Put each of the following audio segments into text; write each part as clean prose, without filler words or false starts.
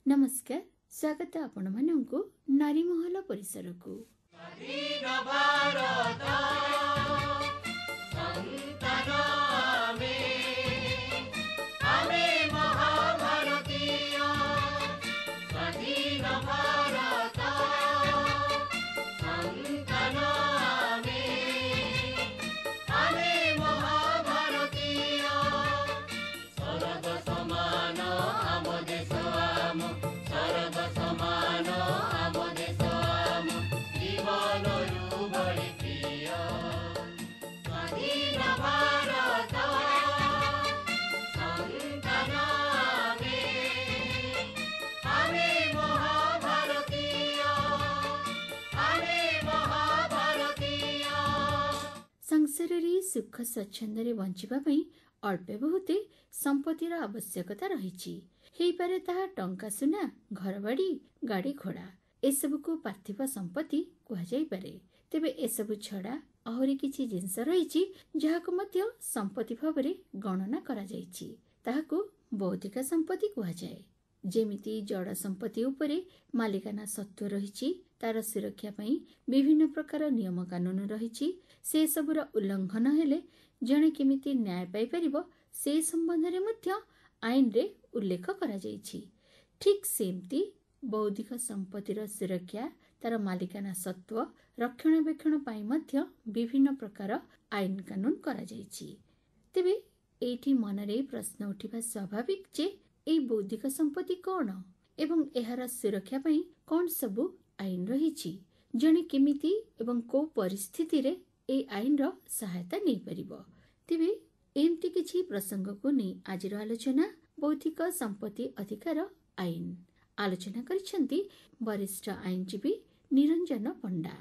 नमस्कार, स्वागत आपण मानक नारी महल परिसर को। संसार सुख स्वच्छंदे बंचिबा पई अल्पे बहुते संपत्तिर आवश्यकता रही पारे ताहा टंका सुना घर बाड़ी गाड़ी घोड़ा एसबू को पार्थिव संपत्ति कहुई पारे। तेबे एसबू छड़ा आहरी किछि जिंस रही जहाको मध्य संपत्ति भाव गणना करा जायछि, ताहाको बौद्धिक संपत्ति कहुए। जेमिति जड़ संपत्ति उपरे मालिकाना सत्व रही तार सुरक्षा पई विभिन्न प्रकार नियम कानून रही से सबुर उल्लंघन हेले जणे केमिति न्याय पाई परिबो से संबंध रे मध्य आईन रे उल्लेख करा जायछि। ठीक सेमती बौद्धिक संपत्तिर सुरक्षा तार मालिकाना सत्व रक्षणाबेक्षण पाई मध्य विभिन्न प्रकार आईन कानून करा जायछि। तेबे एठी मनरे प्रश्न उठिबा स्वाभाविक जे एई बौद्धिक संपत्ति कोन एवं एहार सुरक्षा पई कोन सबु आईन रही, जणे केमिति एवं को परिस्थिति रे ए आईन रो सहायता नहीं परिबो। तेबे एमती किछि प्रसंग को नहीं आजिर आलोचना बौद्धिक संपत्ति अधिकार आईन। आलोचना करिसेंती वरिष्ठ आईनजीवी निरंजन पंडा।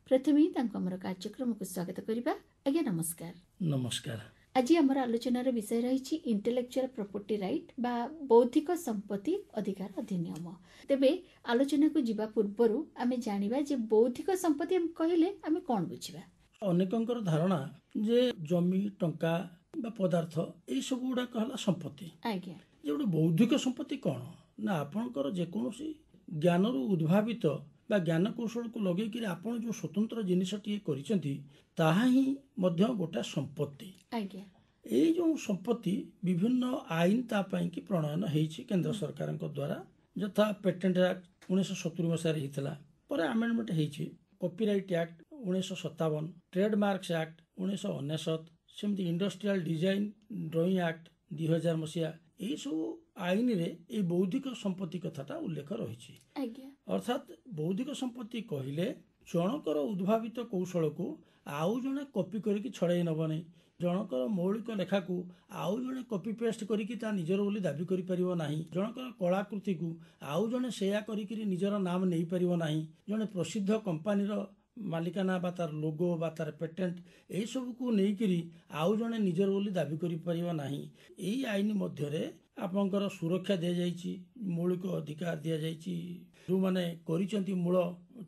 प्रथमे तांको हमर कार्यक्रम को स्वागत करिबा। आज्ञा नमस्कार। नमस्कार। आज आमर आलोचनार विषय रही इंटेलेक्चुअल प्रॉपर्टी राइट बा बौद्धिक संपत्ति अधिकार अधिनियम। तेबे आलोचना को जीवा पूर्व आमे जानिबा जे बौद्धिक संपत्ति कहले आमे कोन बुझिबा। अनेकंकर धारणा जे जमी टंका बा पदार्थ ए सब गुडा कहला संपत्ति। आज्ञा जे बौद्धिक संपत्ति कोन ना आपनकर जे कोनोसी ज्ञान रु उद्भावित बा ज्ञान कौशल को लगे कि आपण जो स्वतंत्र जिनिसटी करिसेंती ताहा ही मध्य गोटा संपत्ति। आज्ञा ए जो संपत्ति विभिन्न आईन ता पई कि प्रणयन हेछि केंद्र सरकार द्वारा, यथा पेटेंट एक्ट 1970 मसीह हेतिला, पर अमेंडमेंट हेछि कॉपीराइट एक्ट 1957, ट्रेडमार्क्स एक्ट 1999, सेमती इंडस्ट्रियल डिजाइन ड्राइंग एक्ट 2000 मसीहा। यही सब आईन रे ए बौद्धिक संपत्ति कथाटा उल्लेख रही। अर्थात बौद्धिक संपत्ति कहले जनकर उद्भावित कौशल को आउ जने कॉपी करके छड़ाई नब नहीं, जनकर मौलिक लेखा को आउ जने कॉपी पेस्ट करके ता निजर बोली दाबी करि परिबो नाही, जनकर कलाकृति को आउ जने सेया करिकरी निजर नाम नहीं परिबो नाही, जने प्रसिद्ध कंपनी रो मालिकाना बा तार लोगो बा तार पेटेंट ए सब को नेइकरी आउ जने निजर बोली दाबी करि परिबो नाही। एई आईन मध्य रे आपनकर सुरक्षा दिया जाइछि, मौलिक अधिकार दिया जाइछि, जो माने करिसेंती मूल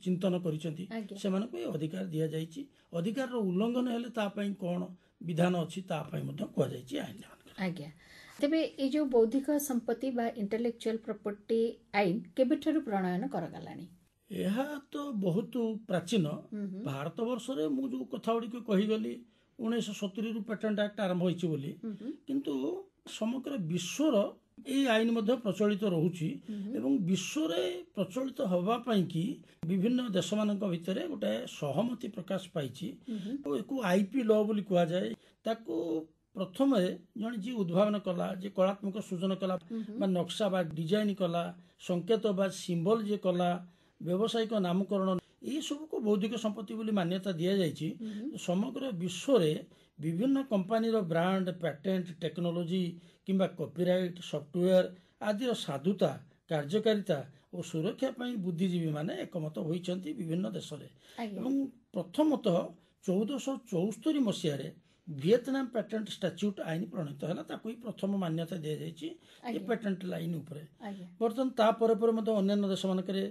चिंतन करिसेंती सेमान को अधिकार दिया जाइछि। अधिकार रो उल्लंघन हेले ता पई कोन विधान अछि ता पई मध्य को जाइछि आईन। आज्ञा तेबे ए जो बौद्धिक संपत्ति बा इंटेलेक्चुअल प्रॉपर्टी आईन केबेठरु प्रणयन करगलानी? यह तो बहुत प्राचीन भारत वर्ष रे मु जो कथा गुडी कहि गली 1970 रु पेटेंट एक्ट आरंभ होइछि बोली, किंतु समग्र विश्वर ए आईन मध्य प्रचलित रहुछि एवं विश्व रे प्रचलित होबा पई कि विभिन्न देश मानक भितरे गोटे सहमति प्रकाश पाइछि। एको आईपी लॉ बोली कुआ जाय। ताको प्रथम जन जी उद्भावन कला, जे कलात्मक सृजन कला बा नक्शा बा डिजाइन कला, संकेत बा सिंबल जे कला, व्यावसायिक नामकरण ये सब को बौद्धिक संपत्ति बोली मान्यता दिया जाइछि। समग्र विश्व रे विभिन्न कंपनी रो ब्रांड, पेटेंट, टेक्नोलॉजी किंबा कॉपीराइट, सॉफ्टवेयर आदि साधुता, कार्यकारिता और सुरक्षा पई बुद्धिजीवी माने एकमत होइछन्ति विभिन्न देश रे। एवं प्रथमतः 1474 ମସିହାରେ ଭିଏତନାମ ପ୍ୟାଟେଣ୍ଟ ଷ୍ଟାଚ୍ୟୁଟ୍ ଆଇନ ପ୍ରଣୀତ ହେଲା। ତାକୁ ହିଁ ପ୍ରଥମ ମାନ୍ୟତା ଦିଆଯାଇଛି ଏ ପ୍ୟାଟେଣ୍ଟ ଲାଇନ ଉପରେ। ବର୍ତ୍ତମାନ ତାପରେ ପରେ ମଧ୍ୟ ଅନ୍ୟାନ୍ୟ ଦେଶମାନଙ୍କରେ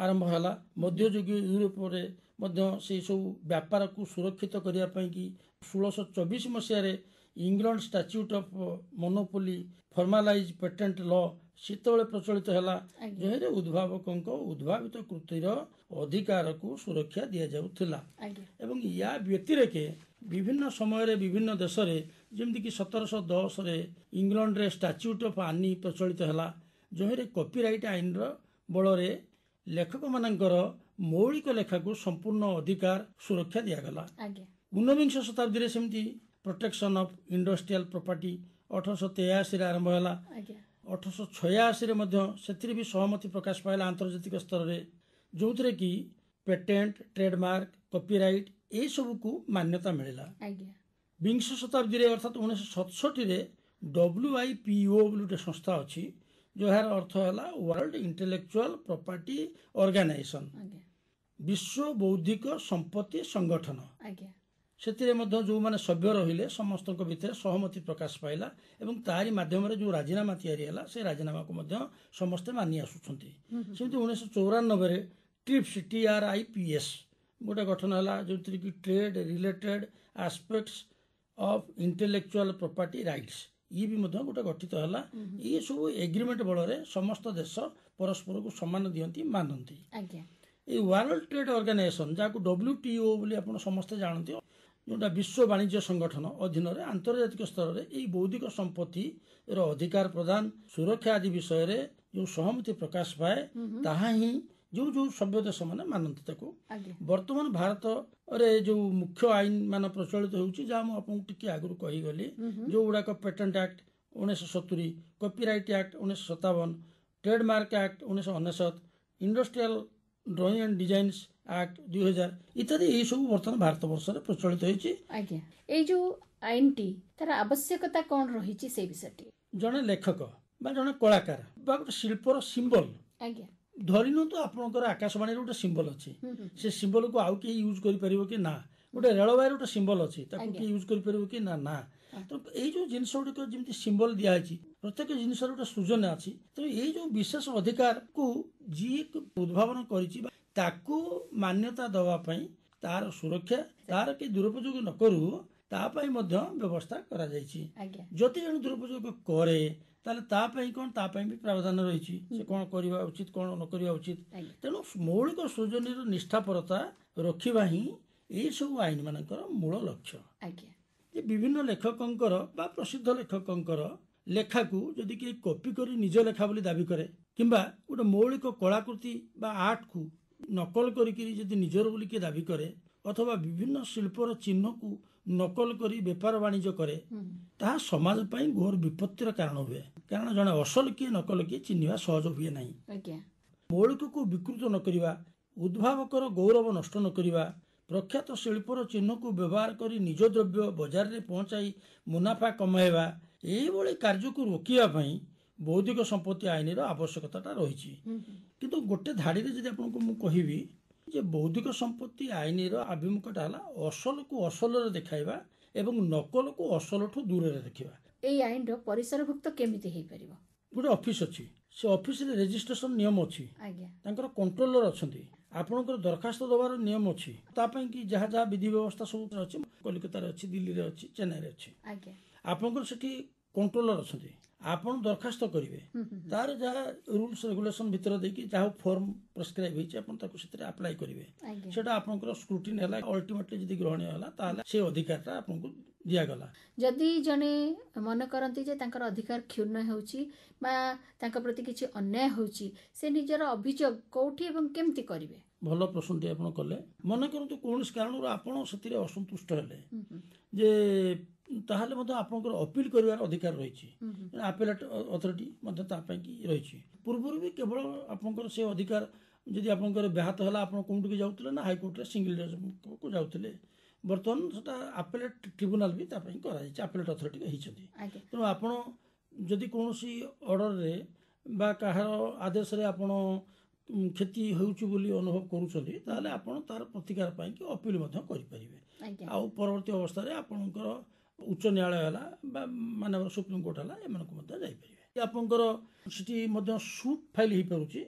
ଆରମ୍ଭ ହେଲା। ମଧ୍ୟଯୁଗୀୟ ୟୁରୋପରେ ମଧ୍ୟ ସେଇ ସବୁ ବ୍ୟାପାରକୁ ସୁରକ୍ଷିତ କରିବା ପାଇଁ କି 1624 ମସିହାରେ ଇଂଲଣ୍ଡ ଷ୍ଟାଚ୍ୟୁଟ୍ ଅଫ୍ ମୋନୋପୋଲି ଫର୍ମାଲାଇଜ୍ ପେଟେଣ୍ଟ ଲ ସେତେବେଳେ ପ୍ରଚଳିତ ହେଲା, ଯେଉଁରେ ଉଦ୍ଭାବକଙ୍କ ଉଦ୍ଭାବିତ କୃତିର ଅଧିକାରକୁ ସୁରକ୍ଷା ଦିଆଯାଉଥିଲା। ଏବଂ ୟା ବ୍ୟତିରେକେ ବିଭିନ୍ନ ସମୟରେ ବିଭିନ୍ନ ଦେଶରେ ଯେମିତିକି 1710ରେ ଇଂଲଣ୍ଡରେ ଷ୍ଟାଚ୍ୟୁଟ୍ ଅଫ୍ ଆନି ପ୍ରଚଳିତ ହେଲା, ଯେଉଁରେ କପିରାଇଟ୍ ଆଇନର ବଳରେ ଲେଖକମାନଙ୍କର ମୌଳିକ ଲେଖାକୁ ସମ୍ପୂର୍ଣ୍ଣ ଅଧିକାର ସୁରକ୍ଷା ଦିଆଗଲା। ଊନବିଂଶ ଶତାବ୍ଦୀରେ ସେମିତି ପ୍ରୋଟେକ୍ସନ୍ ଅଫ୍ ଇଣ୍ଡଷ୍ଟ୍ରିଆଲ ପ୍ରପର୍ଟି 1883ରେ ଆରମ୍ଭ ହେଲା। 1886ରେ ମଧ୍ୟ ସେଥିରେ ବି ସହମତି ପ୍ରକାଶ ପାଇଲା ଆନ୍ତର୍ଜାତିକ ସ୍ତରରେ, ଯେଉଁଥିରେ କି ପେଟେଣ୍ଟ, ଟ୍ରେଡମାର୍କ, କପିରାଇଟ୍ ଏସବୁକୁ ମାନ୍ୟତା ମିଳିଲା। ବିଂଶ ଶତାବ୍ଦୀରେ ଅର୍ଥାତ୍ 1967ରେ WIPO ବୋଲି ଗୋଟେ ସଂସ୍ଥା ଅଛି, ଯାହାର ଅର୍ଥ ହେଲା ୱାର୍ଲଡ ଇଣ୍ଟେଲେକ୍ଚୁଆଲ ପ୍ରପର୍ଟି ଅର୍ଗାନାଇଜେସନ, ବିଶ୍ୱ ବୌଦ୍ଧିକ ସମ୍ପତ୍ତି ସଂଗଠନ। ସେଥିରେ ମଧ୍ୟ ଯେଉଁମାନେ ସଭ୍ୟ ରହିଲେ ସମସ୍ତଙ୍କ ଭିତରେ ସହମତି ପ୍ରକାଶ ପାଇଲା ଏବଂ ତାରି ମାଧ୍ୟମରେ ଯେଉଁ ରାଜିନାମା ତିଆରି ହେଲା ସେ ରାଜିନାମାକୁ ମଧ୍ୟ ସମସ୍ତେ ମାନି ଆସୁଛନ୍ତି। ସେମିତି 1994ରେ TRIPS ଗୋଟେ ଗଠନ ହେଲା, ଯେଉଁଥିରେ କି trade related aspects of intellectual property rights ଇଏ ବି ମଧ୍ୟ ଗୋଟେ ଗଠିତ ହେଲା। ଇଏ ସବୁ ଏଗ୍ରିମେଣ୍ଟ ବଳରେ ସମସ୍ତ ଦେଶ ପରସ୍ପରକୁ ସମ୍ମାନ ଦିଅନ୍ତି, ମାନନ୍ତି। ଏଇ ୱାର୍ଲଡ ଟ୍ରେଡ୍ ଅର୍ଗାନାଇଜେସନ, ଯାହାକୁ WTO ବୋଲି ଆପଣ ସମସ୍ତେ ଜାଣନ୍ତି, ଯେଉଁଟା ବିଶ୍ୱ ବାଣିଜ୍ୟ ସଂଗଠନ ଅଧୀନରେ ଆନ୍ତର୍ଜାତିକ ସ୍ତରରେ ଏହି ବୌଦ୍ଧିକ ସମ୍ପତ୍ତିର ଅଧିକାର ପ୍ରଦାନ, ସୁରକ୍ଷା ଆଦି ବିଷୟରେ ଯେଉଁ ସହମତି ପ୍ରକାଶ ପାଏ ତାହା ହିଁ ଯେଉଁ ଯେଉଁ ସଭ୍ୟ ଦେଶମାନେ ମାନନ୍ତି ତାକୁ। ବର୍ତ୍ତମାନ ଭାରତରେ ଯେଉଁ ମୁଖ୍ୟ ଆଇନ ମାନ ପ୍ରଚଳିତ ହେଉଛି, ଯାହା ମୁଁ ଆପଣଙ୍କୁ ଟିକେ ଆଗରୁ କହିଗଲି, ଯେଉଁଗୁଡ଼ାକ patent act 1970, copyright act 1957, trademark act 1999, industrial drawing and designs act 2000 ଇତ୍ୟାଦି ଏହି ସବୁ ବର୍ତ୍ତମାନ ଭାରତ ବର୍ଷରେ ପ୍ରଚଳିତ ହୋଇଛି। ଏଇ ଯୋଉ ଆଇନଟି ତାର ଆବଶ୍ୟକତା କ'ଣ ରହିଛି ସେ ବିଷୟଟି? ଜଣେ ଲେଖକ ବା ଜଣେ କଳାକାର ବା ଗୋଟେ ଶିଳ୍ପର ସିମ୍ବଲ, ଧରି ନିଅନ୍ତୁ ଆପଣଙ୍କର ଆକାଶବାଣୀର ଗୋଟେ ସିମ୍ବଲ ଅଛି, ସେ ସିମ୍ବଲକୁ ଆଉ କେହି ୟୁଜ୍ କରିପାରିବ କି ନା? ଗୋଟେ ରେଳବାଇର ଗୋଟେ ସିମ୍ବଲ ଅଛି, ତାକୁ କିଏ ୟୁଜ୍ କରିପାରିବ କି ନା? ନା। ତ ଏଇ ଯୋଉ ଜିନିଷ ଗୁଡ଼ିକ ଯେମିତି ସିମ୍ବଲ ଦିଆହେଇଛି, ପ୍ରତ୍ୟେକ ଜିନିଷର ଗୋଟେ ସୃଜନ ଅଛି। ତେଣୁ ଏଇ ଯୋଉ ବିଶେଷ ଅଧିକାରକୁ ଯିଏ ଉଦ୍ଭାବନ କରିଛି ତାକୁ ମାନ୍ୟତା ଦେବା ପାଇଁ, ତାର ସୁରକ୍ଷା, ତାର କେହି ଦୁରୁପଯୋଗ ନ କରୁ ତା ପାଇଁ ମଧ୍ୟ ବ୍ୟବସ୍ଥା କରାଯାଇଛି। ଯଦି ଜଣେ ଦୁରୁପଯୋଗ କରେ ତାହେଲେ ତା ପାଇଁ କ'ଣ, ତା ପାଇଁ ବି ପ୍ରାବଧାନ ରହିଛି, ସେ କ'ଣ କରିବା ଉଚିତ, କ'ଣ ନ କରିବା ଉଚିତ। ତେଣୁ ମୌଳିକ ସୃଜନୀର ନିଷ୍ଠାପରତା ରଖିବା ହିଁ ଏହିସବୁ ଆଇନ ମାନଙ୍କର ମୂଳ ଲକ୍ଷ୍ୟ। ଯେ ବିଭିନ୍ନ ଲେଖକଙ୍କର ବା ପ୍ରସିଦ୍ଧ ଲେଖକଙ୍କର ଲେଖାକୁ ଯଦି କେହି କପି କରି ନିଜ ଲେଖା ବୋଲି ଦାବି କରେ, କିମ୍ବା ଗୋଟେ ମୌଳିକ କଳାକୃତି ବା ଆର୍ଟକୁ ନକଲ କରିକି ଯଦି ନିଜର ବୋଲି କିଏ ଦାବି କରେ, ଅଥବା ବିଭିନ୍ନ ଶିଳ୍ପର ଚିହ୍ନକୁ ନକଲ କରି ବେପାର ବାଣିଜ୍ୟ କରେ, ତାହା ସମାଜ ପାଇଁ ଘୋର ବିପତ୍ତିର କାରଣ ହୁଏ। କାରଣ ଜଣେ ଅସଲ କିଏ ନକଲ କିଏ ଚିହ୍ନିବା ସହଜ ହୁଏ ନାହିଁ। ମୌଳିକକୁ ବିକୃତ ନ କରିବା, ଉଦ୍ଭାବକର ଗୌରବ ନଷ୍ଟ ନ କରିବା, ପ୍ରଖ୍ୟାତ ଶିଳ୍ପର ଚିହ୍ନକୁ ବ୍ୟବହାର କରି ନିଜ ଦ୍ରବ୍ୟ ବଜାରରେ ପହଞ୍ଚାଇ ମୁନାଫା କମାଇବା, ଏହିଭଳି କାର୍ଯ୍ୟକୁ ରୋକିବା ପାଇଁ ବୌଦ୍ଧିକ ସମ୍ପତ୍ତି ଆଇନର ଆବଶ୍ୟକତାଟା ରହିଛି। କିନ୍ତୁ ଗୋଟେ ଧାଡ଼ିରେ ଯଦି ଆପଣଙ୍କୁ ମୁଁ କହିବି ଯେ ବୌଦ୍ଧିକ ସମ୍ପତ୍ତି ଆଇନର ଆଭିମୁଖ୍ୟଟା ହେଲା ଅସଲକୁ ଅସଲରେ ଦେଖାଇବା ଏବଂ ନକଲକୁ ଅସଲଠୁ ଦୂରରେ ରଖିବା। ଏଇ ଆଇନର ପରିସରଭୁକ୍ତ କେମିତି ହେଇପାରିବ? ଗୋଟେ ଅଫିସ ଅଛି, ସେ ଅଫିସରେ ରେଜିଷ୍ଟ୍ରେସନ ନିୟମ ଅଛି, ତାଙ୍କର କଣ୍ଟ୍ରୋଲର ଅଛନ୍ତି, ଆପଣଙ୍କର ଦରଖାସ୍ତ ଦେବାର ନିୟମ ଅଛି, ତା ପାଇଁ କି ଯାହା ଯାହା ବିଧି ବ୍ୟବସ୍ଥା ସବୁ ଅଛି, କଲିକତାରେ ଅଛି, ଦିଲ୍ଲୀରେ ଅଛି, ଚେନ୍ନାଇରେ ଅଛି। ଆପଣଙ୍କର ସେଠି କଣ୍ଟ୍ରୋଲର ଅଛନ୍ତି, ଆପଣ ଦରଖାସ୍ତ କରିବେ, ତାର ଯାହା ରୁଲ୍ସ ରେଗୁଲେସନ ଭିତରେ ଦେଇକି ଯାହା ଫର୍ମ ପ୍ରେସକ୍ରାଇବ ହେଇଛି ଆପଣ ତାକୁ ସେଥିରେ ଆପ୍ଲାଏ କରିବେ। ସେଟା ଆପଣଙ୍କର ସ୍କ୍ରୁଟିନି ହେଲା, ଅଲ୍ଟିମେଟଲି ଯଦି ଗ୍ରହଣୀୟ ହେଲା ତାହେଲେ ସେ ଅଧିକାରଟା ଆପଣଙ୍କୁ ଦିଆଗଲା। ଯଦି ଜଣେ ମନେ କରନ୍ତି ଯେ ତାଙ୍କର ଅଧିକାର କ୍ଷୁଣ୍ଣ ହେଉଛି ବା ତାଙ୍କ ପ୍ରତି କିଛି ଅନ୍ୟାୟ ହେଉଛି, ସେ ନିଜର ଅଭିଯୋଗ କୋଉଠି ଏବଂ କେମିତି କରିବେ? ଭଲ ପ୍ରଶ୍ନଟି ଆପଣ କଲେ। ମନେ କରନ୍ତୁ କୌଣସି କାରଣରୁ ଆପଣ ସେଥିରେ ଅସନ୍ତୁଷ୍ଟ ହେଲେ, ଯେ ତାହେଲେ ମଧ୍ୟ ଆପଣଙ୍କର ଅପିଲ କରିବାର ଅଧିକାର ରହିଛି। ଆପେଲେଟ ଅଥରିଟି ମଧ୍ୟ ତା ପାଇଁ କି ରହିଛି। ପୂର୍ବରୁ ବି କେବଳ ଆପଣଙ୍କର ସେ ଅଧିକାର ଯଦି ଆପଣଙ୍କର ବ୍ୟାହତ ହେଲା, ଆପଣ କୋଉଠିକି ଯାଉଥିଲେ ନା ହାଇକୋର୍ଟରେ ସିଙ୍ଗଲ ଜଜକୁ ଯାଉଥିଲେ। ବର୍ତ୍ତମାନ ସେଟା ଆପେଲେଟ ଟ୍ରିବ୍ୟୁନାଲ ବି ତା ପାଇଁ କରାଯାଇଛି, ଆପେଲେଟ ଅଥରିଟି ହେଇଛନ୍ତି। ତେଣୁ ଆପଣ ଯଦି କୌଣସି ଅର୍ଡରରେ ବା କାହାର ଆଦେଶରେ ଆପଣ କ୍ଷତି ହେଉଛି ବୋଲି ଅନୁଭବ କରୁଛନ୍ତି ତାହେଲେ ଆପଣ ତାର ପ୍ରତିକାର ପାଇଁକି ଅପିଲ ମଧ୍ୟ କରିପାରିବେ। ଆଜ୍ଞା ଆଉ ପରବର୍ତ୍ତୀ ଅବସ୍ଥାରେ ଆପଣଙ୍କର ଉଚ୍ଚ ନ୍ୟାୟାଳୟ ହେଲା ବା ମାନ୍ୟବର ସୁପ୍ରିମକୋର୍ଟ ହେଲା ଏମାନଙ୍କୁ ମଧ୍ୟ ଯାଇପାରିବେ। ଆପଣଙ୍କର ସେଠି ମଧ୍ୟ ସୁଟ୍ ଫାଇଲ୍ ହେଇପାରୁଛି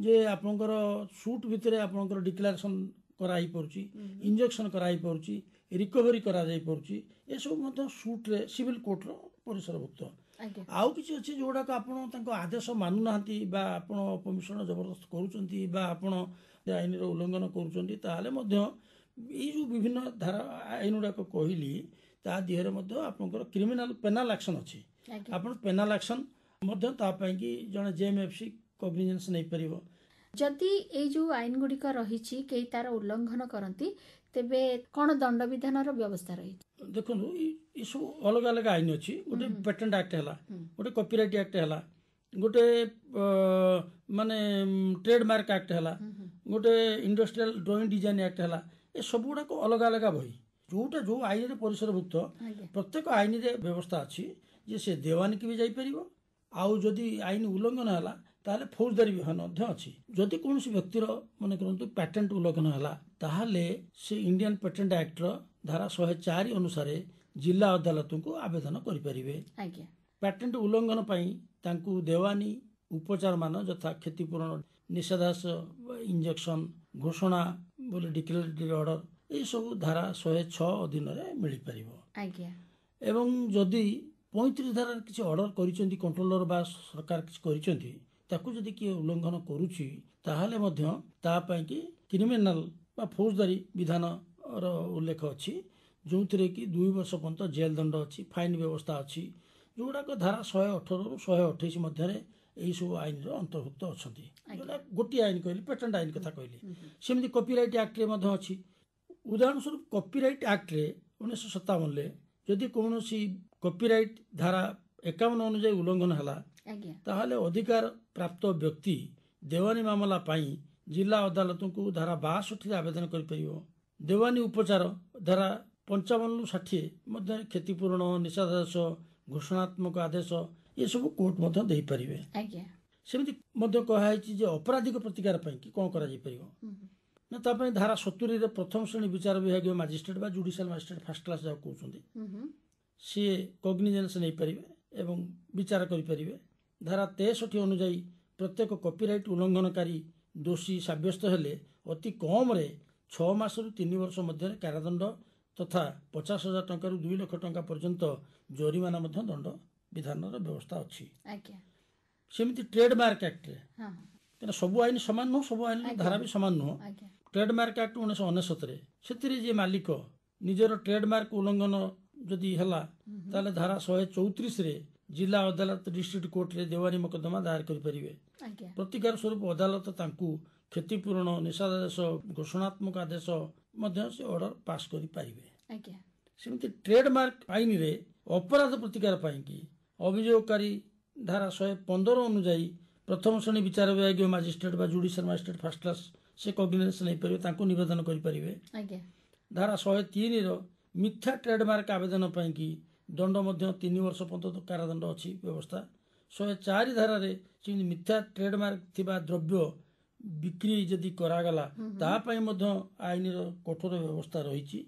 ଯେ ଆପଣଙ୍କର ସୁଟ୍ ଭିତରେ ଆପଣଙ୍କର ଡିକ୍ଲାରେସନ୍ କରାହେଇପାରୁଛି, ଇଞ୍ଜେକ୍ସନ୍ କରାହେଇପାରୁଛି, ରିକଭରି କରାଯାଇପାରୁଛି, ଏସବୁ ମଧ୍ୟ ସୁଟ୍ରେ ସିଭିଲ୍ କୋର୍ଟର ପରିସରଭୁକ୍ତ। ଆଜ୍ଞା ଆଉ କିଛି ଅଛି ଯେଉଁଗୁଡ଼ାକ ଆପଣ ତାଙ୍କ ଆଦେଶ ମାନୁନାହାନ୍ତି ବା ଆପଣ ଅପମିଶ୍ରଣ ଜବରଦସ୍ତ କରୁଛନ୍ତି ବା ଆପଣ ଆଇନର ଉଲ୍ଲଂଘନ କରୁଛନ୍ତି ତାହେଲେ ମଧ୍ୟ ଏଇ ଯେଉଁ ବିଭିନ୍ନ ଧାରା ଆଇନ ଗୁଡ଼ାକ କହିଲି ତା ଦେହରେ ମଧ୍ୟ ଆପଣଙ୍କର କ୍ରିମିନାଲ ପେନାଲ ଆକ୍ସନ୍ ଅଛି। ଆଜ୍ଞା ଆପଣ ପେନାଲ ଆକ୍ସନ୍ ମଧ୍ୟ ତା ପାଇଁକି ଜଣେ ଜେଏମ୍ଏଫସି କଗ୍ନିଜେନ୍ସ ନେଇପାରିବ। ଯଦି ଏଇ ଯୋଉ ଆଇନ ଗୁଡିକ ରହିଛି କେହି ତାର ଉଲ୍ଲଂଘନ କରନ୍ତି ତେବେ କଣ ଦଣ୍ଡବିଧାନର ବ୍ୟବସ୍ଥା ରହିଛି? ଦେଖନ୍ତୁ ଏସବୁ ଅଲଗା ଅଲଗା ଆଇନ ଅଛି। ଗୋଟେ ପେଟେଣ୍ଟ ଆକ୍ଟ ହେଲା, ଗୋଟେ କପିରାଇଟ୍ ଆକ୍ଟ ହେଲା, ଗୋଟେ ମାନେ ଟ୍ରେଡମାର୍କ ଆକ୍ଟ ହେଲା, ଗୋଟେ ଇଣ୍ଡଷ୍ଟ୍ରିଆଲ ଡ୍ରଇଂ ଡିଜାଇନ ଆକ୍ଟ ହେଲା, ଏ ସବୁ ଗୁଡାକ ଅଲଗା ଅଲଗା ବହି ଯୋଉଟା ଯୋଉ ଆଇନରେ ପରିସରଭୁକ୍ତ। ଆଜ୍ଞା ପ୍ରତ୍ୟେକ ଆଇନରେ ବ୍ୟବସ୍ଥା ଅଛି ଯେ ସେ ଦେୱାନୀକି ବି ଯାଇପାରିବ, ଆଉ ଯଦି ଆଇନ ଉଲ୍ଲଂଘନ ହେଲା ତାହେଲେ ଫୌଜଦାରୀ ବିଭାଗ ମଧ୍ୟ ଅଛି। ଯଦି କୌଣସି ବ୍ୟକ୍ତିର ମନେ କରନ୍ତୁ ପ୍ୟାଟେଣ୍ଟ ଉଲ୍ଲଂଘନ ହେଲା ତାହେଲେ ସେ ଇଣ୍ଡିଆନ ପେଟେଣ୍ଟ ଆକ୍ଟର ଧାରା 104 ଅନୁସାରେ ଜିଲ୍ଲା ଅଦାଲତଙ୍କୁ ଆବେଦନ କରିପାରିବେ। ଆଜ୍ଞା ପ୍ୟାଟେଣ୍ଟ ଉଲ୍ଲଂଘନ ପାଇଁ ତାଙ୍କୁ ଦେୱାନୀ ଉପଚାରମାନ ଯଥା କ୍ଷତିପୂରଣ, ନିଷେଧାଦେଶ, ଇଞ୍ଜେକ୍ସନ, ଘୋଷଣା ବୋଲି ଡିକ୍ଲେରେଟରୀ ଅର୍ଡର ଏହିସବୁ ଧାରା 106 ଅଧୀନରେ ମିଳିପାରିବ। ଆଜ୍ଞା ଏବଂ ଯଦି 35 ଧାରାରେ କିଛି ଅର୍ଡର କରିଛନ୍ତି କଣ୍ଟ୍ରୋଲର ବା ସରକାର କିଛି କରିଛନ୍ତି ତାକୁ ଯଦି କିଏ ଉଲ୍ଲଂଘନ କରୁଛି ତାହେଲେ ମଧ୍ୟ ତା ପାଇଁକି କ୍ରିମିନାଲ ବା ଫୌଜଦାରୀ ବିଧାନର ଉଲ୍ଲେଖ ଅଛି, ଯେଉଁଥିରେ କି 2 ବର୍ଷ ପର୍ଯ୍ୟନ୍ତ ଜେଲ୍ ଦଣ୍ଡ ଅଛି, ଫାଇନ୍ ବ୍ୟବସ୍ଥା ଅଛି, ଯେଉଁଗୁଡ଼ାକ ଧାରା 118ରୁ 128 ମଧ୍ୟରେ ଏହିସବୁ ଆଇନର ଅନ୍ତର୍ଭୁକ୍ତ ଅଛନ୍ତି। ଯେଉଁଟା ଗୋଟିଏ ଆଇନ କହିଲି, ପେଟେଣ୍ଟ ଆଇନ କଥା କହିଲି। ସେମିତି କପିରାଇଟ୍ ଆକ୍ଟରେ ମଧ୍ୟ ଅଛି। ଉଦାହରଣ ସ୍ୱରୂପ କପିରାଇଟ୍ ଆକ୍ଟରେ 1957ରେ ଯଦି କୌଣସି କପିରାଇଟ୍ ଧାରା 51 ଅନୁଯାୟୀ ଉଲ୍ଲଂଘନ ହେଲା ଆଜ୍ଞା ତାହେଲେ ଅଧିକାର ପ୍ରାପ୍ତ ବ୍ୟକ୍ତି ଦେୱାନୀ ମାମଲା ପାଇଁ ଜିଲ୍ଲା ଅଦାଲତଙ୍କୁ ଧାରା 62ରେ ଆବେଦନ କରିପାରିବ। ଦେୱାନୀ ଉପଚାର ଧାରା 55ରୁ 60 ମଧ୍ୟରେ କ୍ଷତିପୂରଣ, ନିଷେଧାଦେଶ, ଘୋଷଣାତ୍ମକ ଆଦେଶ ଏସବୁ କୋର୍ଟ ମଧ୍ୟ ଦେଇପାରିବେ। ଆଜ୍ଞା ସେମିତି ମଧ୍ୟ କୁହାଯାଇଛି ଯେ ଅପରାଧିକ ପ୍ରତିକାର ପାଇଁ କି କ'ଣ କରାଯାଇପାରିବ ନା ତା ପାଇଁ ଧାରା 70ରେ ପ୍ରଥମ ଶ୍ରେଣୀ ବିଚାର ବିଭାଗୀୟ ମାଜିଷ୍ଟ୍ରେଟ ବା ଜୁଡିସିଆଲ ମାଜିଷ୍ଟ୍ରେଟ ଫାର୍ଷ୍ଟ କ୍ଲାସ୍ ଯାହାକୁ କହୁଛନ୍ତି ସିଏ କଗ୍ନିଜେନ୍ସ ନେଇପାରିବେ ଏବଂ ବିଚାର କରିପାରିବେ। ଧାରା 63 ଅନୁଯାୟୀ ପ୍ରତ୍ୟେକ କପିରାଇଟ୍ ଉଲ୍ଲଂଘନକାରୀ ଦୋଷୀ ସାବ୍ୟସ୍ତ ହେଲେ ଅତି କମରେ 6 ମାସରୁ 3 ବର୍ଷ ମଧ୍ୟରେ କାରାଦଣ୍ଡ ତଥା 50,000 ଟଙ୍କାରୁ 2 ଲକ୍ଷ ଟଙ୍କା ପର୍ଯ୍ୟନ୍ତ ଜରିମାନା ମଧ୍ୟ ଦଣ୍ଡ ବିଧାନର ବ୍ୟବସ୍ଥା ଅଛି। ଆଜ୍ଞା ସେମିତି ଟ୍ରେଡମାର୍କ ଆକ୍ଟରେ, ହଁ କାରଣ ସବୁ ଆଇନ ସମାନ ନୁହଁ, ସବୁ ଆଇନର ଧାରା ବି ସମାନ ନୁହଁ। ଆଜ୍ଞା ଟ୍ରେଡମାର୍କ ଆକ୍ଟ 1969ରେ ସେଥିରେ ଯିଏ ମାଲିକ ନିଜର ଟ୍ରେଡମାର୍କ ଉଲ୍ଲଂଘନ ଯଦି ହେଲା ତାହେଲେ ଧାରା 134ରେ ଜିଲ୍ଲା ଅଦାଲତ ଡିଷ୍ଟ୍ରିକ୍ଟ କୋର୍ଟରେ ଦେୱାନୀ ମକଦ୍ଦମା ଦାୟର କରିପାରିବେ। ଆଜ୍ଞା ପ୍ରତିକାର ସ୍ୱରୂପ ଅଦାଲତ ତାଙ୍କୁ କ୍ଷତିପୂରଣ, ନିଷେଧାଦେଶ, ଘୋଷଣାତ୍ମକ ଆଦେଶ ମଧ୍ୟ ସେ ଅର୍ଡର ପାସ୍ କରିପାରିବେ। ଆଜ୍ଞା ସେମିତି ଟ୍ରେଡମାର୍କ ଆଇନରେ ଅପରାଧ ପ୍ରତିକାର ପାଇଁକି ଅଭିଯୋଗକାରୀ ଧାରା 115 ଅନୁଯାୟୀ ପ୍ରଥମ ଶ୍ରେଣୀ ବିଚାର ବିଭାଗୀୟ ମାଜିଷ୍ଟ୍ରେଟ ବା ଜୁଡିସିଆଲ ମାଜିଷ୍ଟ୍ରେଟ ଫାର୍ଷ୍ଟ କ୍ଲାସ୍ ସେ କଗ୍ନିଜେନ୍ସ ନେଇପାରିବେ, ତାଙ୍କୁ ନିବେଦନ କରିପାରିବେ। ଆଜ୍ଞା ଧାରା 103ର ମିଥ୍ୟା ଟ୍ରେଡମାର୍କ ଆବେଦନ ପାଇଁକି ଦଣ୍ଡ ମଧ୍ୟ 3 ବର୍ଷ ପର୍ଯ୍ୟନ୍ତ କାରାଦଣ୍ଡ ଅଛି ବ୍ୟବସ୍ଥା। 104 ଧାରାରେ ଯେମିତି ମିଥ୍ୟା ଟ୍ରେଡମାର୍କ ଥିବା ଦ୍ରବ୍ୟ ବିକ୍ରି ଯଦି କରାଗଲା ତା ପାଇଁ ମଧ୍ୟ ଆଇନର କଠୋର ବ୍ୟବସ୍ଥା ରହିଛି।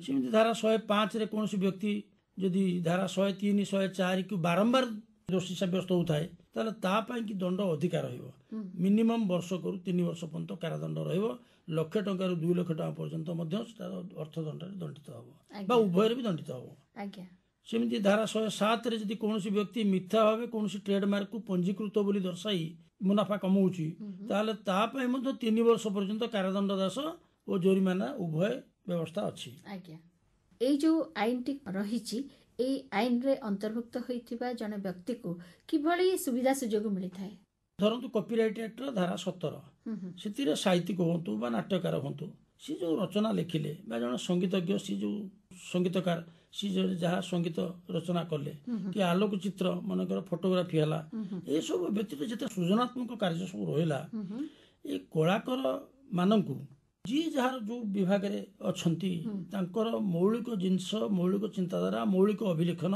ସେମିତି ଧାରା 105ରେ କୌଣସି ବ୍ୟକ୍ତି ଯଦି ଧାରା 103, 104କୁ ବାରମ୍ବାର ଦୋଷୀ ସାବ୍ୟସ୍ତ ହେଉଥାଏ ତାହେଲେ ତା ପାଇଁକି ଦଣ୍ଡ ଅଧିକା ରହିବ। ମିନିମମ୍ ବର୍ଷକରୁ 3 ବର୍ଷ ପର୍ଯ୍ୟନ୍ତ କାରାଦଣ୍ଡ ରହିବ, 1 ଲକ୍ଷ ଟଙ୍କାରୁ 2 ଲକ୍ଷ ଟଙ୍କା ପର୍ଯ୍ୟନ୍ତ ମଧ୍ୟ ସେଟା ଅର୍ଥଦଣ୍ଡରେ ଦଣ୍ଡିତ ହେବ ବା ଉଭୟରେ ବି ଦଣ୍ଡିତ ହେବ। ଆଜ୍ଞା ସେମିତି ଧାରା 107ରେ ଯଦି କୌଣସି ବ୍ୟକ୍ତି ମିଥ୍ୟା ଭାବେ କୌଣସି ଟ୍ରେଡମାର୍କକୁ ପଞ୍ଜୀକୃତ ବୋଲି ଦର୍ଶାଇ ମୁନାଫା କମାଉଛି ତାହେଲେ ତା ପାଇଁ ମଧ୍ୟ 3 ବର୍ଷ ପର୍ଯ୍ୟନ୍ତ କାରାଦଣ୍ଡାଦେଶ ଓ ଜୋରିମାନା ଉଭୟ ବ୍ୟବସ୍ଥା ଅଛି। ଆଜ୍ଞା ଏଇ ଯୋଉ ଆଇନଟି ରହିଛି ଏଇ ଆଇନରେ ଅନ୍ତର୍ଭୁକ୍ତ ହୋଇଥିବା ଜଣେ ବ୍ୟକ୍ତିକୁ କିଭଳି ସୁବିଧା ସୁଯୋଗ ମିଳିଥାଏ? ଧରନ୍ତୁ କପିରାଇଟ୍ ଆକ୍ଟର ଧାରା 17 ସେଥିରେ ସାହିତ୍ୟିକ ହୁଅନ୍ତୁ ବା ନାଟ୍ୟକାର ହୁଅନ୍ତୁ, ସେ ଯେଉଁ ରଚନା ଲେଖିଲେ ବା ଜଣେ ସଙ୍ଗୀତଜ୍ଞ ସେ ଯେଉଁ ସଙ୍ଗୀତକାର ସେ ଯାହା ସଙ୍ଗୀତ ରଚନା କଲେ କି ଆଲୋକଚିତ୍ର ମନେକର ଫଟୋଗ୍ରାଫି ହେଲା, ଏସବୁ ବ୍ୟତୀତ ଯେତେ ସୃଜନାତ୍ମକ କାର୍ଯ୍ୟ ସବୁ ରହିଲା ଏ କଳାକାର ମାନଙ୍କୁ जी जार जो विभाग रे अछंती तांकर मौलिक जिनस मौलिक चिंताधारा मौलिक अभिलेखन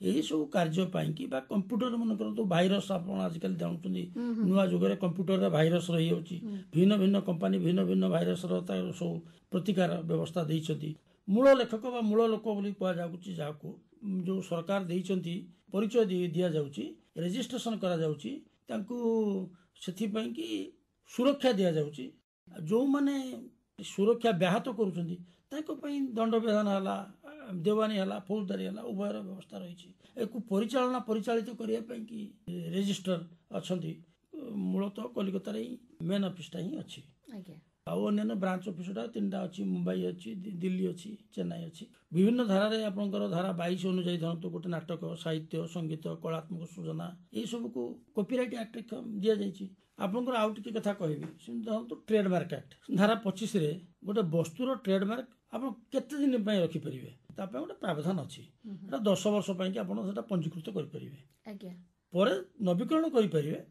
यही सब कार्य पाई कि बा कंप्यूटर मनकर तो भाइरस आप आजिकल जानते नुआ जुगे कंप्यूटर भाइरस रही जाऊँगी भिन्न भिन्न कंपानी भिन्न भिन्न भाइरस सब प्रतिकार व्यवस्था देइछंती मूल लेखक बा मूल लोक बोली कह जाउची जाको जो सरकार देइछंती परिचय दिया जाउची रेजिस्ट्रेशन करा जाउची तांको सेथि पई कि सुरक्षा दिया जाउची जो माने सुरक्षा व्याहत करुछंती ताको पई दंड विधान हला देवानी हला फौजदारी हला उभयर व्यवस्था रही एक परिचालना परिचालित करिया पई कि रजिस्टर अछंती मूलतः कलिकता रे मेन ऑफिस ही अछि आज्ञा आउ अन्य ब्रांच ऑफिस तीनटा अच्छी मुंबई अच्छी दिल्ली अच्छी चेन्नई अच्छी विभिन्न धारा रे आपनकर धारा 22 अनुसार धरतु गोटे नाटक साहित्य संगीत कलात्मक सूचना ये सब को कॉपीराइट एक्ट दिया जाइछि आपनकर आउ टिके कथा कहबी धरतु ट्रेडमार्क एक्ट धारा 25 रे गोटे वस्तुर ट्रेडमार्क आप केते दिन पय रखि परिबे ता पय गोटे प्रावधान अछि एटा 10 वर्ष पय कि आपन सेटा पंजीकृत करि परिबे आज्ञा परे नवीकरण करि परिबे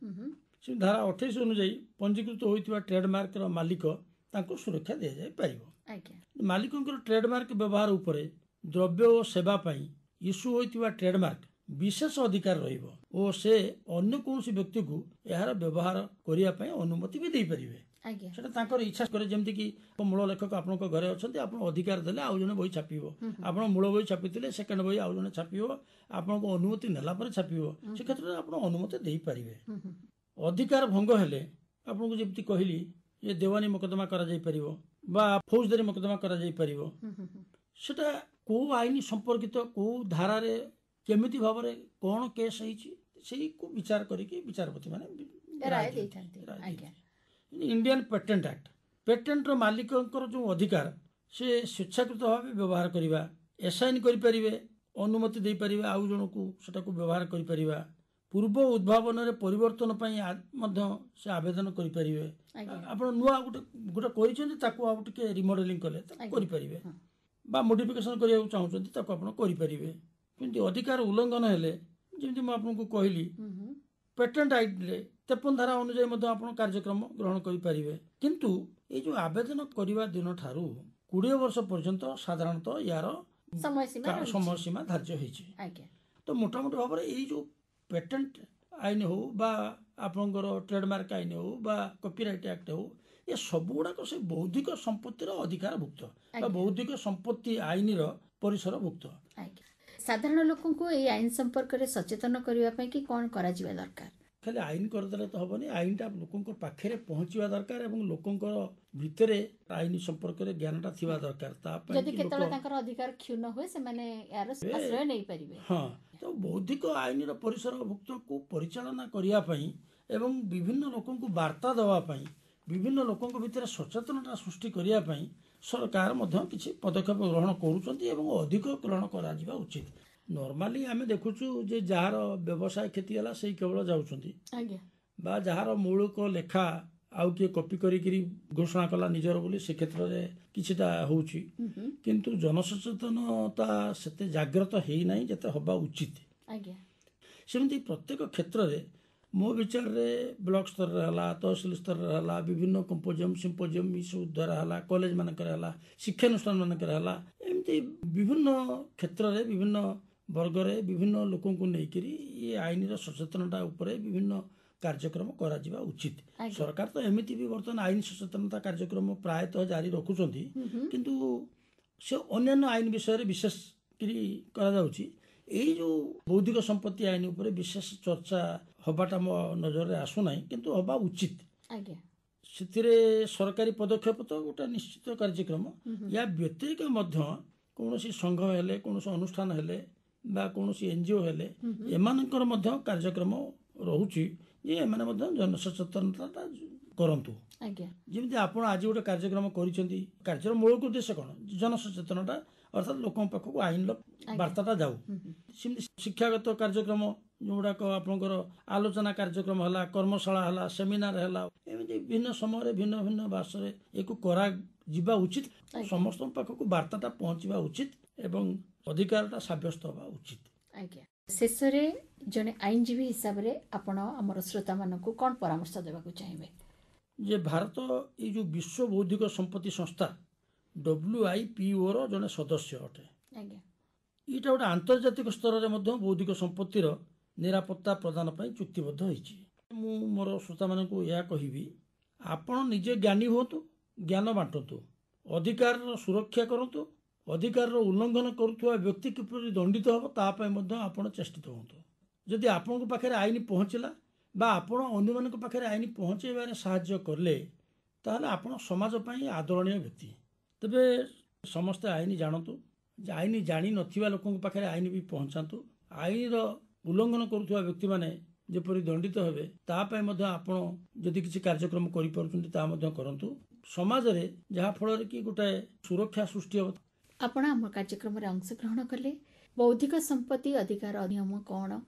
से धारा 28 अनुसार पंजीकृत होइतिबा ट्रेडमार्क रो मालिक तांको सुरक्षा दिया जाय परिबो मालिकंकर ट्रेडमार्क व्यवहार उपरे द्रव्य और सेवा पई इश्यू होइतिबा ट्रेडमार्क विशेष अधिकार रहिबो ओ से अन्य कोनसी व्यक्ति को एहार व्यवहार करिया पई अनुमति भी देई परिबे आज्ञा सेटा तांकर इच्छा करे जेमति कि मूल लेखक आपन घरे अछंती आपन अधिकार देले आउ जने बही छापिबो आपन मूल बही छापितिले सेकंड बही आउ जने छापिबो आपन को अनुमति नेला पर छापिबो से क्षेत्र रे आपन अनुमति देई परिबे अधिकार भंग हेले आपन को जेमति कहली ये देवानी मोकदमा करा जाई परिबो बा फौजदारी मोकदमा करा जाई परिबो सेटा को आईन संपर्कित को धारा रे केमिति भाव रे कोन केस होईची सेही को विचार करिके विचारपति माने राय देइथांती आज्ञा इंडियन पेटेंट एक्ट पेटेंट रो मालिकंकर जो अधिकार से स्वेच्छाकृत भाव व्यवहार करिबा एसाइन करि परिबे अनुमति देई परिबा आउ जण को सेटा को व्यवहार करि परिबा पूर्व उद्भावन रे परिवर्तन पई मध्य से आवेदन करि परिबे आपण नुआ गोटे गोटे करिसेंती ताको आ टिके रिमॉडलिंग कले करि परिबे बा मॉडिफिकेशन करिया चाहउछंती ताको आपण करि परिबे किंतु अधिकार उल्लंघन हेले जेमति म आपन को कहली पेटेंट एक्ट रे 53 धारा अनुसार मध्य आपण कार्यक्रम ग्रहण करि परिबे किंतु ए जो आवेदन करिवा दिन थारु 20 वर्ष पर्यंत साधारणतः यार समय सीमा धार्य होईची तो मोटा मोटी भाव रे ए जो पेटेंट आईन हो बा आपनकर ट्रेडमार्क आईन हो बा कॉपीराइट एक्ट हो ये सब गुड़ाक से बौद्धिक संपत्तिर अधिकार भुक्त बा बौद्धिक संपत्ति आईन परिसर भुक्त साधारण लोक को ये आईन संपर्क रे सचेतन करबा पई कि कोन करा जिबा दरकार खाली आईन करदेले तो हबनी आईनटा लोकंक पाखरे पहुंचवा दरकार एवं लोकंकर भितरे आईन संपर्क रे ज्ञानटा थिबा दरकार ता पई जदि केतला तांकर अधिकार क्षुण्ण होय से माने यार आश्रय नै परिबे हां तो बौद्धिक आईन रो परिसर भुक्त को परिचालना करिया पई एवं विभिन्न लोकंक वार्ता देवा पई विभिन्न लोकंक भितरे सचेतनता सृष्टि करिया पई सरकार मध्य किछि पदक्षेप ग्रहण करूछंती एवं अधिक ग्रहण करा जिबा उचित नॉर्मली आमे देखुछु जे जहार व्यवसाय खेती हला सेही केवल जाउछंती आज्ञा बा जहार मौलिक लेखा आउ के कॉपी करी घोषणा कला निजर बोली से क्षेत्र रे किछिटा होउची किंतु जनसचेतनता सेते जागृत हेई नाही जते होबा उचित आज्ञा सेमती प्रत्येक क्षेत्र रे मो विचार रे ब्लॉक स्तर रे हला तहसील स्तर रे हला विभिन्न कंपोजियम सिंपोजियम इस द्वारा हला कॉलेज मान करे हला शिक्षानुष्ठान मान करे हला एमती विभिन्न क्षेत्र रे विभिन्न वर्ग रे विभिन्न लोकन को नै करी ये आईन रो सचेतनता ऊपर विभिन्न कार्यक्रम करा जिबा उचित सरकार तो एमिति भी वर्तमान आईन सचेतनता कार्यक्रम प्रायतः जारी रखुचंती किंतु से अन्य आईन विषय रे विशेष करी करा जाउची एई जो बौद्धिक संपत्ति आईन ऊपर विशेष चर्चा हबाटा मो नजर रे आसु नाही किंतु हबा उचित आज्ञा सेथिरे सरकारी पदक्षेप तो गोटा निश्चित कार्यक्रम या व्यतिरिक्त मध्य कोनोसी संघ हेले कोनोसी अनुष्ठान हेले बा कोनोसी एनजीओ हेले एमानकर मध्य कार्यक्रम रहुची जे एमाने मध्य जनसचेतनता करंतु आज्ञा जेमति आपण आज गोटे कार्यक्रम करिसेंती कार्यक्रम मूल उद्देश्य कोन जनसचेतनता अर्थात लोकन पाखक आईन वार्ताटा जाऊ शिक्षागत कार्यक्रम जोड़ाक आपनकर आलोचना कार्यक्रम हला कर्मशाला हला सेमिनार हला एमति भिन्न समय भिन्न भिन्न भाषा एक करा जिबा उचित समस्त पाखक वार्ताटा पहुंचवा उचित एवं अधिकारटा साब्यस्त होबा उचित आज्ञा शेषरे जने आईनजीवी हिसाब रे आपण हमर श्रोता मानकु कोन परामर्श देबाकू चाहिबे जे भारत ये जो विश्व बौद्धिक संपत्ति संस्था WIPO रो जने सदस्य अटे। आज्ञा इटा गोटे आंतर्जातिक स्तर में बौद्धिक संपत्तिर निरापत्ता प्रदान पर चुक्तिबद्ध होइछि। मु मोर श्रोता मानक यह कहबी आपण निजे ज्ञानी होतु, ज्ञान बांटतु, अधिकार सुरक्षा करतु, अधिकार उल्लंघन करुवा व्यक्ति किपरि दंडित हम तापाई आपण चेष्टित होतु। जदि आपण पाखे आईन पहुँचला बा आपण अन्य मान पाखे आईन पहुँचेबार साहाय्य करले ताहले आपण समाज पई आदरणीय व्यक्ति। तबे समस्ते आईन जानतु, आईन जानी नथिबा लोकन पाखे आईन भी पहुँचातु। आईन उल्लंघन करुवा व्यक्ति माने जेपरि दंडित हेबे तापाई मध्ये आपण जदि किसी कार्यक्रम करि परछुंती ता मध्ये करंतु। समाज रे जहा फल कि गोटे सुरक्षा सृष्टि हो। आपण आम कार्यक्रम अंशग्रहण कले। बौद्धिक संपत्ति अधिकार नियम कौन,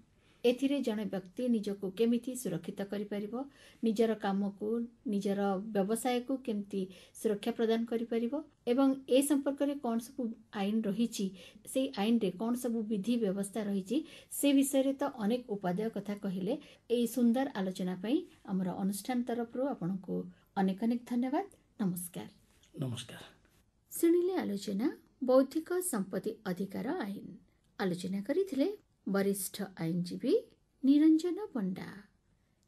एथिरे जड़े व्यक्ति निजको केमिति सुरक्षित करिपरिबो, निजर काम को निजर व्यवसाय को केमिति सुरक्षा प्रदान करिपरिबो एवं ए संपर्क रे कौन सब आईन रहिछि, से आईन रे कौन सब विधि व्यवस्था रहिछि, से विषय रे तो अनेक उपादेय कथा कहिले। ए सुंदर आलोचना पई हमर अनुष्ठान तरफ रो आपनको अनेक अनेक धन्यवाद। नमस्कार। नमस्कार। सुनिले आलोचना बौद्धिक संपत्ति अधिकार आईन। आलोचना करिथिले वरिष्ठ आईनजीवी निरंजन पंडा।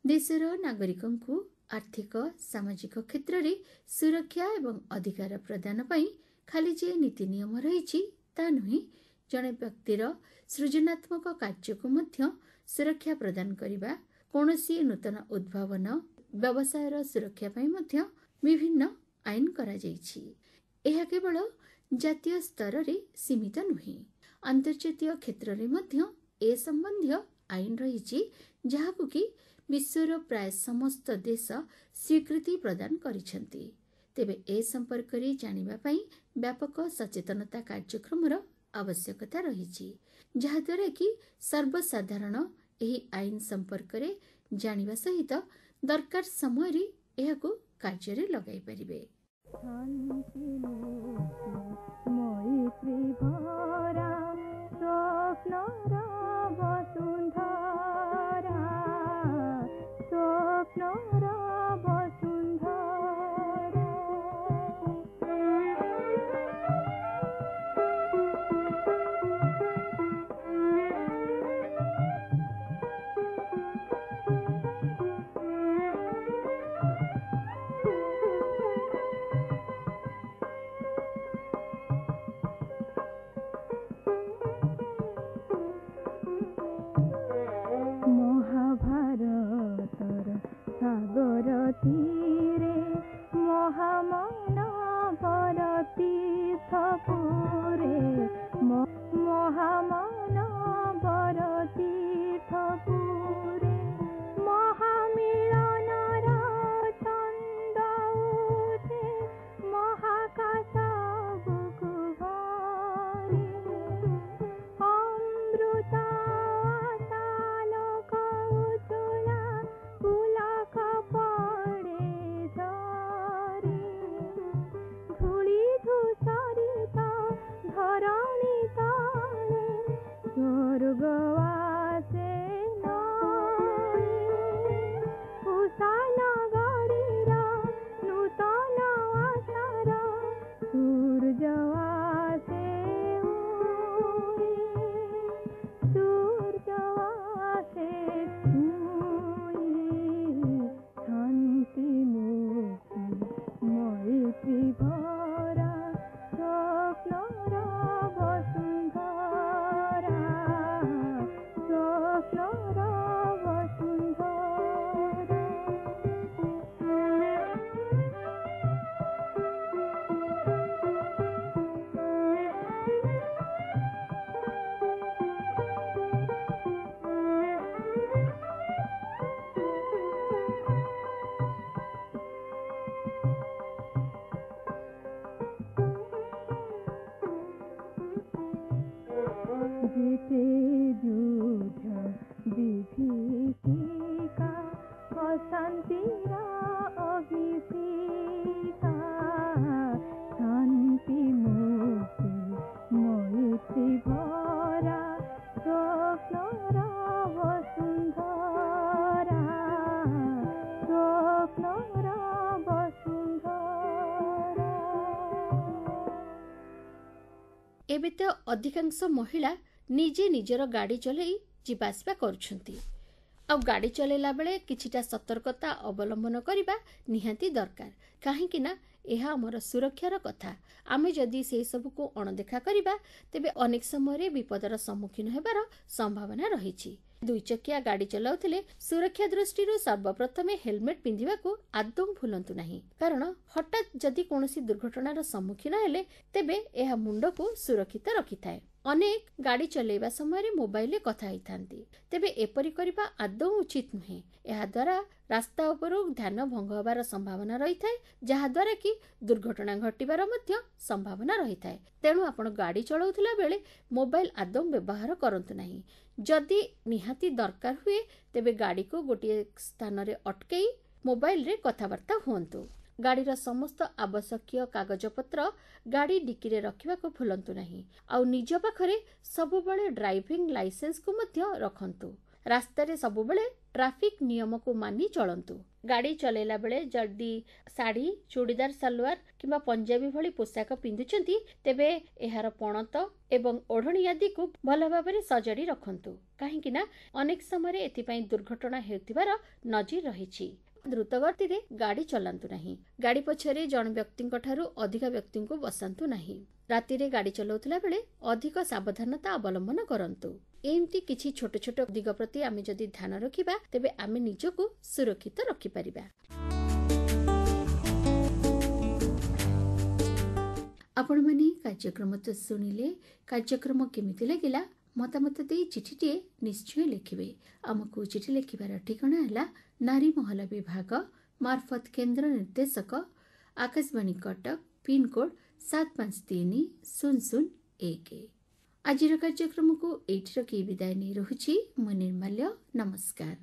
देशर नागरिकंकु आर्थिक सामाजिक क्षेत्र में सुरक्षा एवं अधिकार प्रदान पई खाली जे नीति नियम रही ता नुहे, जड़े व्यक्तिर सृजनात्मक कार्य को मध्य सुरक्षा प्रदान करिबा, कोनोसी नूतन उद्भावन व्यवसायर सुरक्षा पई मध्य विभिन्न आईन करा जाइछि। एहा केवल जातीय स्तर रे सीमित नुहे, अंतर्जातीय क्षेत्र रे मध्य ए संबंधी आईन रही जहाकु कि विश्वर प्राय समस्त देश स्वीकृति प्रदान करिसेंती। तेबे ए संपर्क रे जानिबा पई व्यापक सचेतनता कार्यक्रम आवश्यकता रही, जहा द्वारा कि सर्वसाधारण एही आईन संपर्क रे जानिबा सहित दरकार समय रे एहाकु कार्य रे लगाई परिबे। एबे तो अधिकांश महिला निजे निजर गाड़ी चलाई जीवासवा करुछंती। अब गाड़ी चलेला बेले किछिटा सतर्कता अवलंबन करबा निहांती दरकार, काहेकि ना यह आमर सुरक्षार कथा। आमे जदि से सब को अणदेखा करबा तेबे अनेक समय विपदर सम्मुखीन हेबार संभावना रही। दुई चकिया गाड़ी चलाउथिले सुरक्षा दृष्टि सर्वप्रथमे हेलमेट पिंधिबा को आदौ भूलंतु नहीं, कारण हठात जदि कोनोसी दुर्घटनार सम्मुखीन हेले तेबे यह मुंड को सुरक्षित रखिथाए। अनेक गाड़ी चलेबा समय मोबाइल कथा होइथांती, तेबे एपरि करबा आदौ उचित नुहे। यह द्वारा रास्ता उपरू ध्यान भंग होबार संभावना रही थाए, जहा द्वारा कि दुर्घटना घटिबार मध्य संभावना रही थाए। तेणु आपण गाड़ी चलाउथिला बेले मोबाइल आदौ व्यवहार करंतु नहीं। जदि निहाती दरकार हुए तेबे गाड़ी को गोटे स्थान रे अटकई मोबाइल रे कथबार्ता हुंतु। गाड़ीर समस्त आवश्यक कागजपत्र गाड़ी डिक्की रे रखिबा को भूलंतु नहीं। आउ निज पाखरे सबुबले ड्राइविंग लाइसेंस को मध्य रखंतु। रास्ता रे सबुबले ट्रैफिक नियम को मानी चलंतु। गाड़ी चलेला बेले जदि साड़ी, चूड़ीदार सलवार किंबा पंजाबी भली पोशाक पिंधुचंती तेबे एहार पणत एवं ओढ़णी आदि को भल भाबरे सजाड़ी रखंतु, काहेकि ना अनेक समय एथिपाई दुर्घटना हेउथिबार नजीर रहिछि। द्रुत गति रे गाड़ी चलांतु नहीं। गाड़ी पछरे जन व्यक्ति ठारू अधिक व्यक्ति को बसांतु नहीं। राति रे गाड़ी चलाउथिला बेले अधिक सावधानता अवलंबन करंतु। एमती किछि छोट छोट दिग प्रति आमे जदि ध्यान रखिबा तेबे आमे निजको सुरक्षित रखि परिबा। आपण माने कार्यक्रम तो सुनिले, कार्यक्रम केमिति लागिला मतामत दे चिठीटे निश्चय लिखिबे। आमको चिठी लिखिबार ठिकाना है नारी महला विभाग मार्फत केंद्र निर्देशक आकाशवाणी कटक पिनकोड 753001। आज कार्यक्रम को एठी रखी विदाय नहीं रहुछि। मु निर्मल्य, नमस्कार।